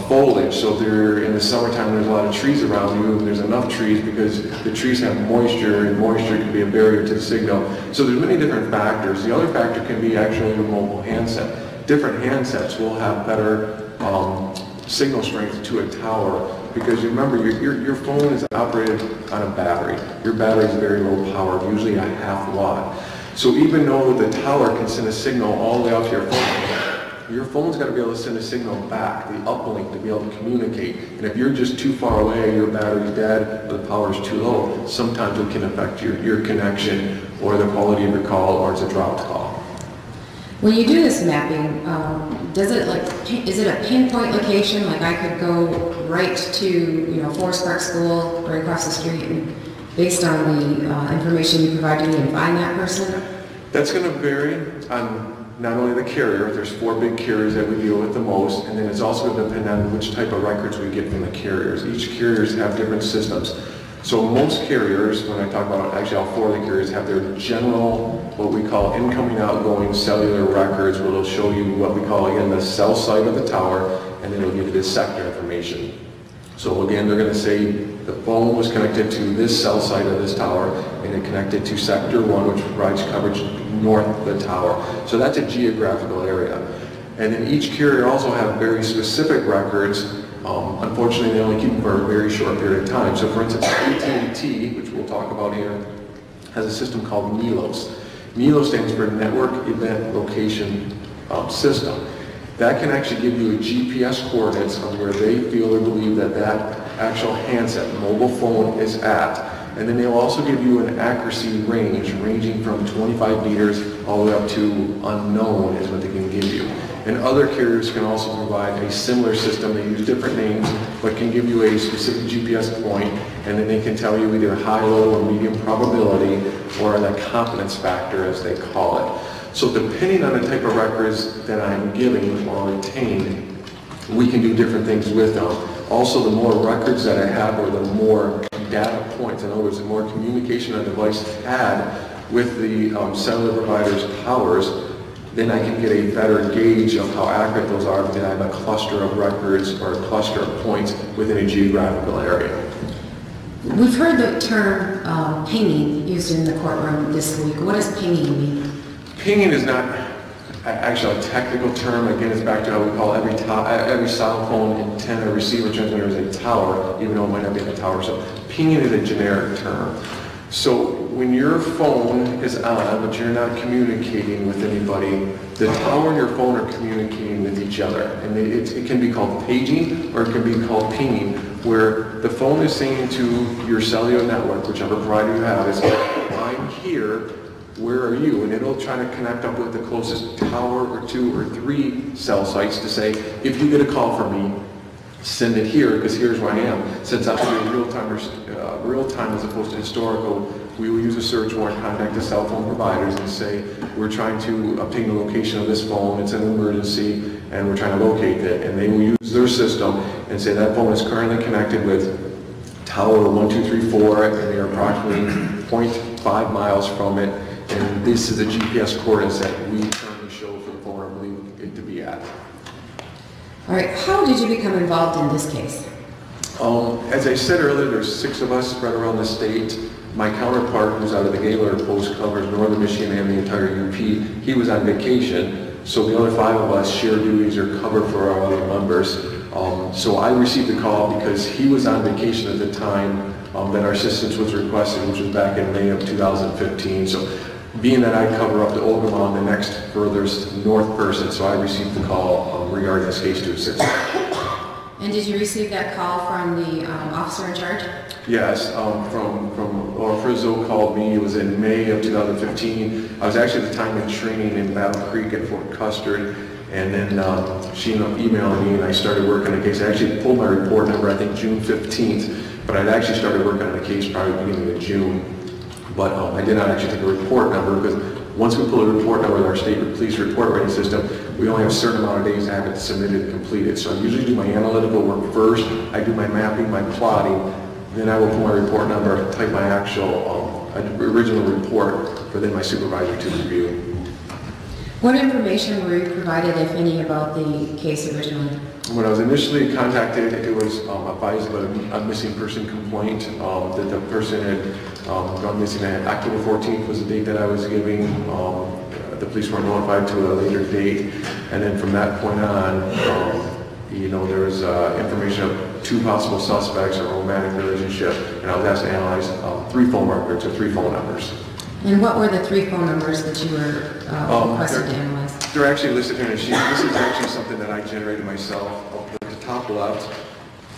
foliage, so if they're in the summertime, there's a lot of trees around you, and there's enough trees because the trees have moisture, and moisture can be a barrier to the signal. So there's many different factors. The other factor can be actually your mobile handset. Different handsets will have better signal strength to a tower, because you remember your phone is operated on a battery. Your battery is very low power, usually a ½ watt. So even though the tower can send a signal all the way out to your phone's got to be able to send a signal back, the uplink, to be able to communicate. And if you're just too far away, your battery's dead, or the power's too low, sometimes it can affect your connection or the quality of your call, or it's a dropped call. When you do this mapping, is it a pinpoint location? Like I could go right to, Forest Park School right across the street, and based on the information you provide to me, and find that person? That's going to vary on not only the carrier. There's 4 big carriers that we deal with the most, and then it's also going to depend on which type of records we get from the carriers. Each carriers have different systems. So most carriers, when I talk about actually all 4 of the carriers, have their general, what we call incoming, outgoing cellular records, where they'll show you what we call, again, the cell site of the tower, and then it'll give you the sector information. So again, they're going to say the phone was connected to this cell site of this tower, and it connected to sector 1, which provides coverage north of the tower. So that's a geographical area. And then each carrier also have very specific records. Unfortunately, they only keep them for a very short period of time. So for instance, AT&T, which we'll talk about here, has a system called NELOS. NELOS stands for Network Event Location System. That can actually give you a GPS coordinates of where they feel or believe that actual handset, mobile phone, is at. And then they'll also give you an accuracy range, ranging from 25 meters all the way up to unknown is what they can give you. And other carriers can also provide a similar system. They use different names, but can give you a specific GPS point, and then they can tell you either high, low, or medium probability, or the confidence factor, as they call it. So depending on the type of records that I'm giving or retained, we can do different things with them. Also, the more records that I have, or the more data points, in other words, the more communication a device had with the cellular provider's towers, then I can get a better gauge of how accurate those are, because I have a cluster of records or a cluster of points within a geographical area. We've heard the term pinging used in the courtroom this week. What does pinging mean? Pinging is not actually a technical term. Again, it's back to how we call every cell phone antenna, receiver, transmitter is a tower, even though it might not be a tower. So pinging is a generic term. So when your phone is on, but you're not communicating with anybody, the tower and your phone are communicating with each other. And it can be called paging, or it can be called pinging, where the phone is saying to your cellular network, whichever provider you have, is, I'm here, where are you? And it'll try to connect up with the closest tower or 2 or 3 cell sites to say, if you get a call from me, send it here, because here's where I am. Since that's real time as opposed to historical, we will use a search warrant, contact the cell phone providers and say, we're trying to obtain the location of this phone, it's an emergency, and we're trying to locate it. And they will use their system and say that phone is currently connected with tower 1, 2, 3, 4, and they are approximately 0.5 miles from it. And this is the GPS coordinates that we currently show for the phone or believe it to be at. All right, how did you become involved in this case? As I said earlier, there's 6 of us spread around the state. My counterpart, who's out of the Gaylord Post, covers northern Michigan and the entire UP. He was on vacation, so the other 5 of us share duties or cover for our other members. So I received the call because he was on vacation at the time that our assistance was requested, which was back in May of 2015. So being that I cover up to Ogama, the next furthest north person, so I received the call regarding this case to assist. And did you receive that call from the officer in charge? Yes, Frizzo called me. It was in May of 2015. I was actually at the time in training in Battle Creek at Fort Custer, and then she ended up emailing me, and I started working on the case. I actually pulled my report number, I think June 15th, but I'd actually started working on the case probably beginning of June. But I did not actually take a report number, because Once we pull a report number with our state police report writing system, we only have a certain amount of days to have it submitted and completed. So I usually do my analytical work first, I do my mapping, my plotting, then I will pull my report number, type my actual original report for then my supervisor to review. What information were you provided, if any, about the case originally? When I was initially contacted, it was advised about a missing person complaint, that the person had gone missing. October 14th was the date that I was giving. The police were notified to a later date, and then from that point on, there was information of 2 possible suspects, a romantic relationship, and I was asked to analyze 3 phone records or 3 phone numbers. And what were the 3 phone numbers that you were requested to analyze? They're actually listed here in a sheet. This is actually something that I generated myself. At the top left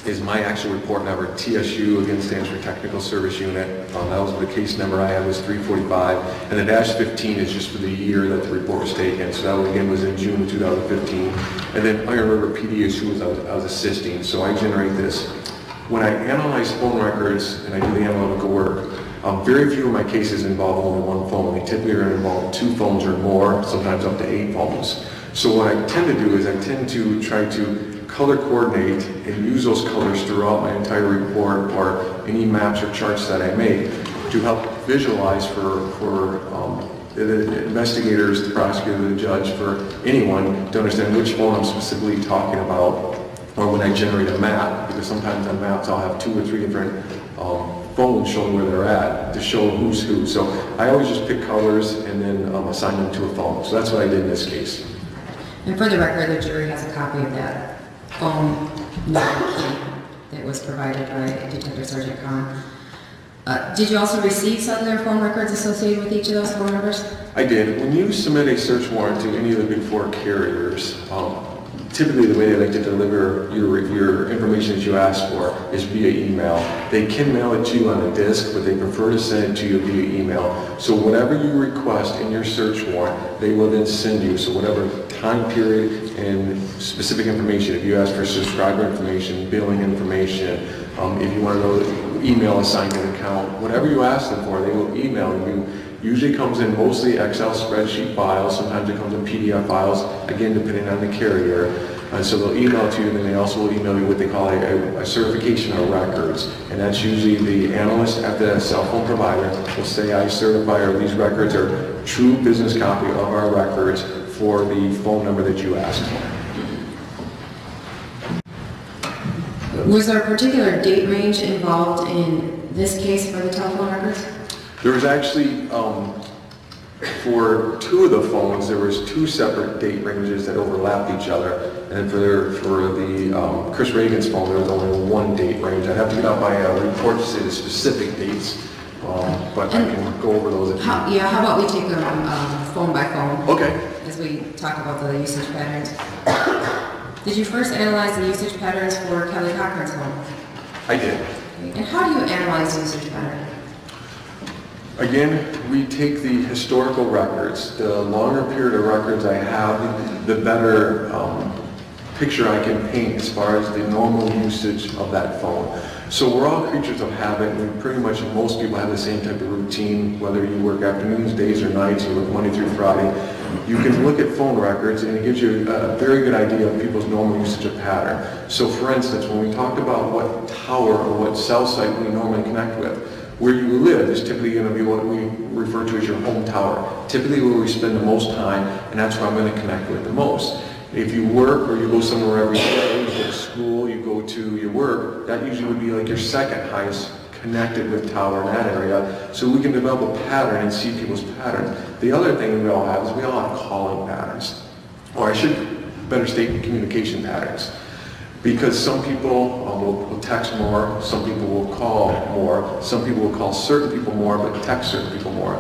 is my actual report number. TSU, again, stands for Technical Service Unit. That was the case number I had was 345. And the -15 is just for the year that the report was taken. So that one, again, was in June of 2015. And then Iron River PD is who I was assisting. So I generate this. When I analyze phone records and I do the analytical work, very few of my cases involve only 1 phone. They typically are involved 2 phones or more, sometimes up to 8 phones. So what I tend to do is I tend to try to color coordinate and use those colors throughout my entire report or any maps or charts that I make to help visualize for the investigators, the prosecutor, the judge, for anyone to understand which phone I'm specifically talking about, or when I generate a map, because sometimes on maps I'll have 2 or 3 different phones showing where they're at to show who's who. So I always just pick colors and then assign them to a phone. So that's what I did in this case. And for the record, the jury has a copy of that phone number key that was provided by Detective Sergeant Kahn. Did you also receive cellular phone records associated with each of those phone numbers? I did. When you submit a search warrant to any of the big 4 carriers, typically the way they like to deliver your information that you ask for is via email. They can mail it to you on a disk, but they prefer to send it to you via email. So whatever you request in your search warrant, they will then send you. So whatever time period and specific information, if you ask for subscriber information, billing information, if you want to know email assignment account, whatever you ask them for, they will email you. Usually comes in mostly Excel spreadsheet files, sometimes it comes in PDF files, again depending on the carrier. And so they'll email it to you, and then they also will email you what they call a certification of records. And that's usually the analyst at the cell phone provider will say, I certify these records are true business copy of our records for the phone number that you asked for. Was there a particular date range involved in this case for the telephone records? There was actually, for 2 of the phones, there was 2 separate date ranges that overlapped each other. And for the Chris Reagan's phone, there was only 1 date range. I'd have to get out my report to say the specific dates, but I can go over those. How about we take them phone by phone? Okay. As we talk about the usage patterns. Did you first analyze the usage patterns for Kelly Cochran's phone? I did. And how do you analyze the usage pattern? Again, we take the historical records. The longer period of records I have, the better picture I can paint as far as the normal usage of that phone. So we're all creatures of habit, and pretty much most people have the same type of routine, whether you work afternoons, days, or nights, you work Monday through Friday. You can look at phone records, and it gives you a very good idea of people's normal usage of pattern. So for instance, when we talked about what tower or what cell site we normally connect with, where you live is typically going to be what we refer to as your home tower. Typically where we spend the most time, and that's where I'm going to connect with the most. If you work or you go somewhere every day, you go to school, you go to your work, that usually would be like your second highest connected with tower in that area. So we can develop a pattern and see people's patterns. The other thing we all have is we all have calling patterns. Or I should better state communication patterns. Because some people will text more, some people will call more, some people will call certain people more, but text certain people more.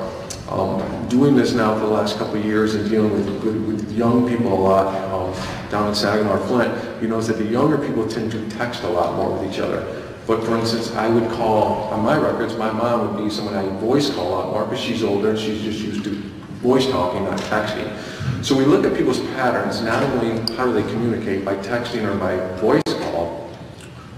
Doing this now for the last couple of years and dealing with young people a lot down in Saginaw, Flint, you notice that the younger people tend to text a lot more with each other. But for instance, I would call, on my records, my mom would be someone I voice call a lot more, but she's older and she's just used to voice talking, not texting. So we look at people's patterns, not only how do they communicate by texting or by voice call,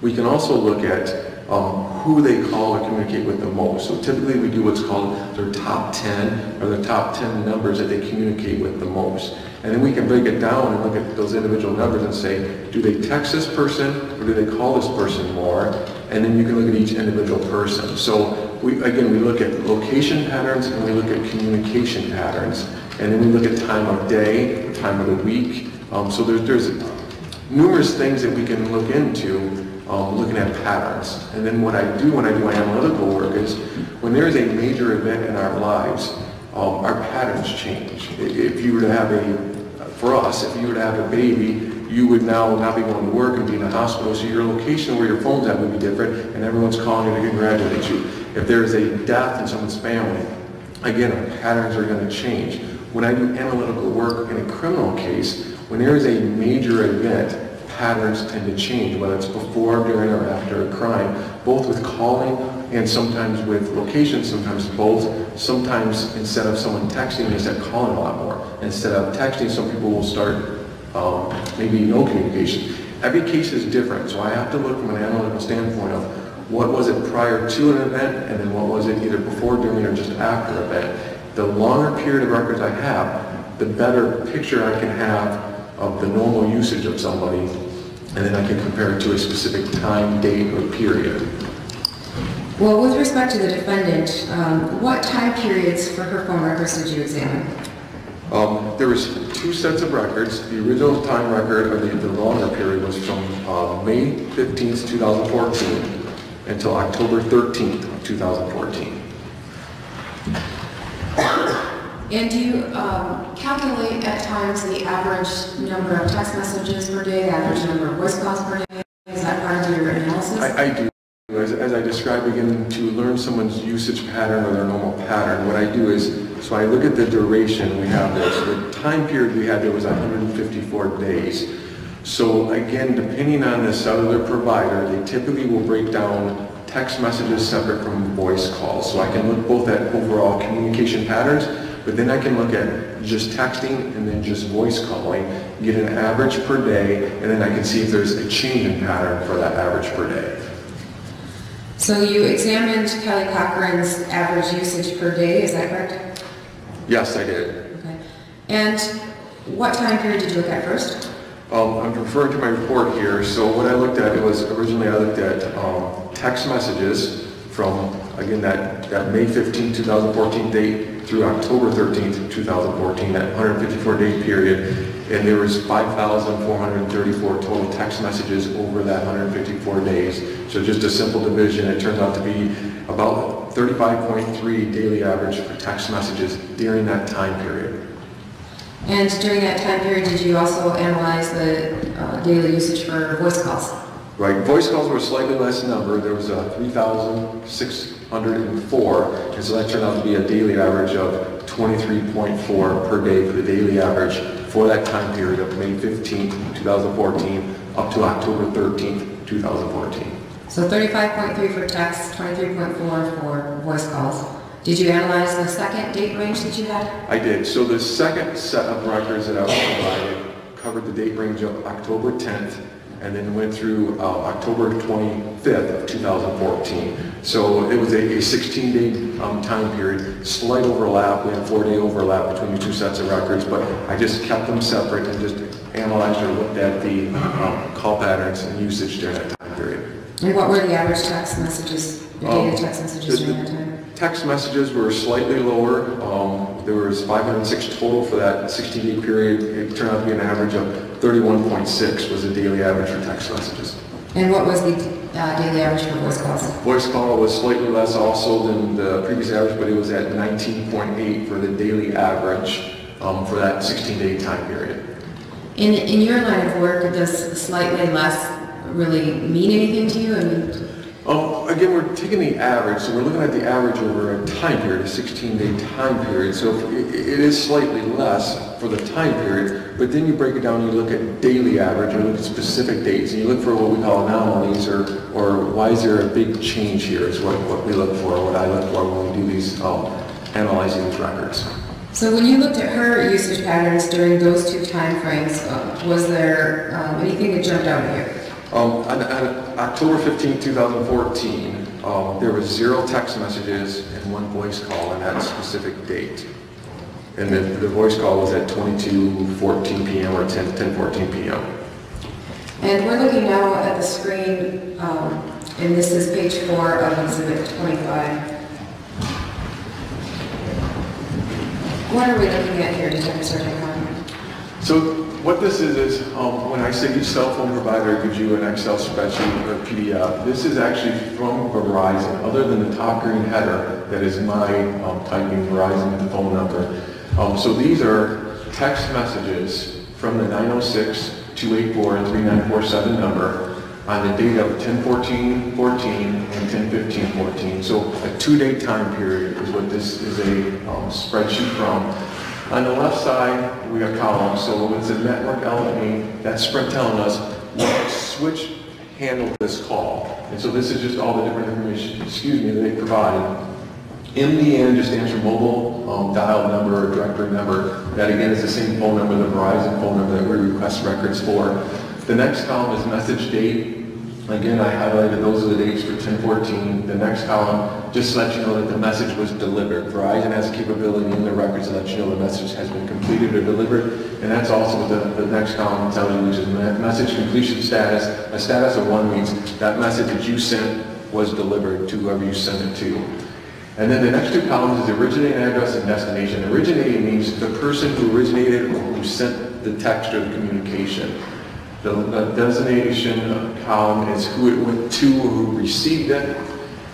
we can also look at who they call or communicate with the most. So typically we do what's called their top 10 or the top 10 numbers that they communicate with the most. And then we can break it down and look at those individual numbers and say, do they text this person or do they call this person more? And then you can look at each individual person. So we look at location patterns and we look at communication patterns. And then we look at time of day, time of the week. So there's numerous things that we can look into looking at patterns. And then what I do when I do my analytical work is when there is a major event in our lives, our patterns change. If you were to have if you were to have a baby, you would now not be going to work and be in a hospital, so your location where your phone's at would be different, and everyone's calling you to congratulate you. If there's a death in someone's family, again, our patterns are going to change. When I do analytical work in a criminal case, when there is a major event, patterns tend to change, whether it's before, during, or after a crime, both with calling and sometimes with location, sometimes both. Sometimes instead of someone texting, they start calling a lot more. Instead of texting, some people will start maybe no communication. Every case is different, so I have to look from an analytical standpoint of what was it prior to an event, and then what was it either before, during, or just after an event. The longer period of records I have, the better picture I can have of the normal usage of somebody, and then I can compare it to a specific time, date, or period. Well, with respect to the defendant, what time periods for her phone records did you examine? There was 2 sets of records. The original time record, or the longer period, was from May 15th, 2014 until October 13th, 2014. And do you calculate at times the average number of text messages per day, the average number of voice calls per day? Is that part of your analysis? I do. As I described again, to learn someone's usage pattern or their normal pattern, what I do is, so I look at the duration we have there. So the time period we had there was 154 days. So again, depending on the cellular provider, they typically will break down text messages separate from voice calls. So I can look both at overall communication patterns, but then I can look at just texting and then just voice calling, get an average per day, and then I can see if there's a change in pattern for that average per day. So you examined Kelly Cochran's average usage per day, is that correct? Yes, I did. Okay. And what time period did you look at first? I'm referring to my report here. So what I looked at, it was originally I looked at text messages from, again, that May 15, 2014 date through October 13, 2014, that 154-day period. And there was 5,434 total text messages over that 154 days. So just a simple division, it turns out to be about 35.3 daily average for text messages during that time period. And during that time period, did you also analyze the daily usage for voice calls? Right, voice calls were a slightly less number. There was 3,604, and so that turned out to be a daily average of 23.4 per day for the daily average for that time period of May 15, 2014 up to October 13, 2014. So 35.3 for text, 23.4 for voice calls. Did you analyze the second date range that you had? I did. So the second set of records that I was provided covered the date range of October 10th and then went through October 25th of 2014. So it was a 16-day time period, slight overlap. We had a 4-day overlap between the 2 sets of records, but I just kept them separate and just analyzed or looked at the call patterns and usage during that time period. And what were the average text messages, the daily text messages during that time? Text messages were slightly lower. There was 506 total for that 16-day period. It turned out to be an average of 31.6 was the daily average for text messages. And what was the daily average for voice calls? Voice call was slightly less also than the previous average, but it was at 19.8 for the daily average for that 16-day time period. In your line of work, does slightly less really mean anything to you? I mean, again, we're taking the average, so we're looking at the average over a time period, a 16-day time period. So it is slightly less for the time period, but then you break it down, you look at daily average, you look at specific dates, and you look for what we call anomalies, or why is there a big change here is what we look for, what I look for when we do these, analyzing these records. So when you looked at her usage patterns during those 2 time frames, was there anything that jumped out at you? October 15, 2014, there was 0 text messages and 1 voice call on that specific date. And the voice call was at 22:14 p.m. or 10:14 p.m. And we're looking now at the screen, and this is page 4 of Exhibit 25. What are we looking at here, Detective Sergeant Conner? So what this is when I say each cell phone provider gives you an Excel spreadsheet or PDF, this is actually from Verizon, other than the top green header that is my typing Verizon with the phone number. So these are text messages from the 906-284-3947 number on the date of 10/14/14 and 10/15/14. So a 2-day time period is what this is a spreadsheet from. On the left side, we have columns. So it's a network element that's Sprint telling us what switch handled this call. And so this is just all the different information, that they provided. In the end, just answer mobile dial number or directory number. That again is the same phone number, the Verizon phone number that we request records for. The next column is message date. Again, I highlighted those are the dates for 10/14. The next column just lets you know that the message was delivered. Verizon has a capability in the records to let you know the message has been completed or delivered. And that's also what the next column tells you, which is message completion status. A status of 1 means that message that you sent was delivered to whoever you sent it to. And then the next 2 columns is originating address and destination. Originating means the person who originated or who sent the text or the communication. The destination column is who it went to or who received it.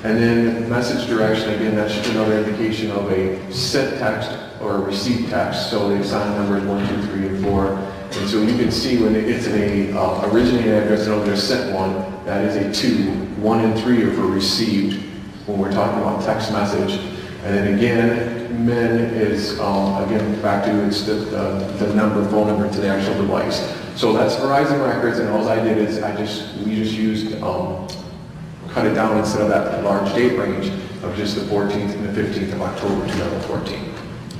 And then message direction, again, that's just another indication of a sent text or a received text. So the assigned numbers 1, 2, 3, and 4. And so you can see when it's an originating address and over there sent one, that is a 2. 1 and 3 are for received when we're talking about text message. And then again, MIN is, again, back to it's the phone number to the actual device. So that's Verizon records, and all I did is we just used, cut it down instead of that large date range of just the 14th and the 15th of October 2014.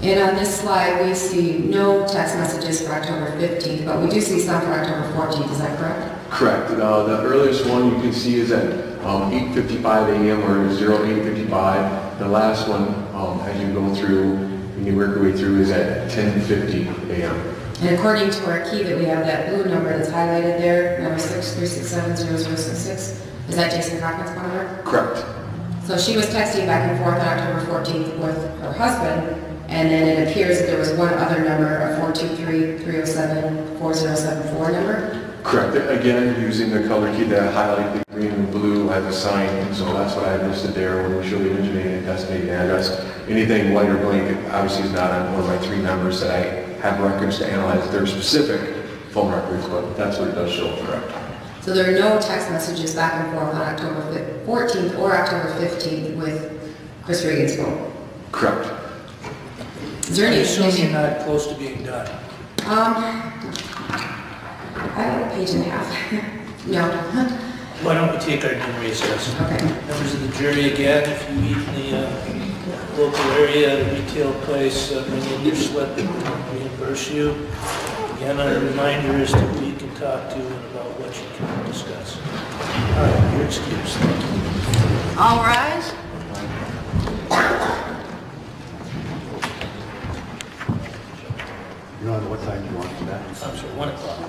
And on this slide, we see no text messages for October 15th, but we do see some for October 14th, is that correct? Correct. The earliest one you can see is at 8:55 a.m. or 08:55. The last one, as you go through, and you work your way through, is at 10:50 a.m. And according to our key that we have that blue number that's highlighted there, number 636700066, is that Jason Cochran's phone number? Correct. So she was texting back and forth on October 14th with her husband, and then it appears that there was one other number, a 423-307-4074 number? Correct. Again, using the color key that I highlight the green and blue as a sign, and so that's what I listed there when we show the originating and destinating address. Anything white or blank obviously is not on one of my 3 numbers that I have records to analyze their specific phone records, but that's what it does show, correct. So there are no text messages back and forth on October 14th or October 15th with Chris Reagan's phone? Correct. Is there any I assume information? you're not close to being done. I have a page and a half. No. Why don't we take our noon recess? Okay. Members of the jury, again, if you eat in the local area at a retail place, bring in your slip and we'll reimburse you. Again, our reminder is to who you can talk to and about what you can discuss. All right, you're excused. All rise. You know what time you want for that? I'm sorry, 1 o'clock.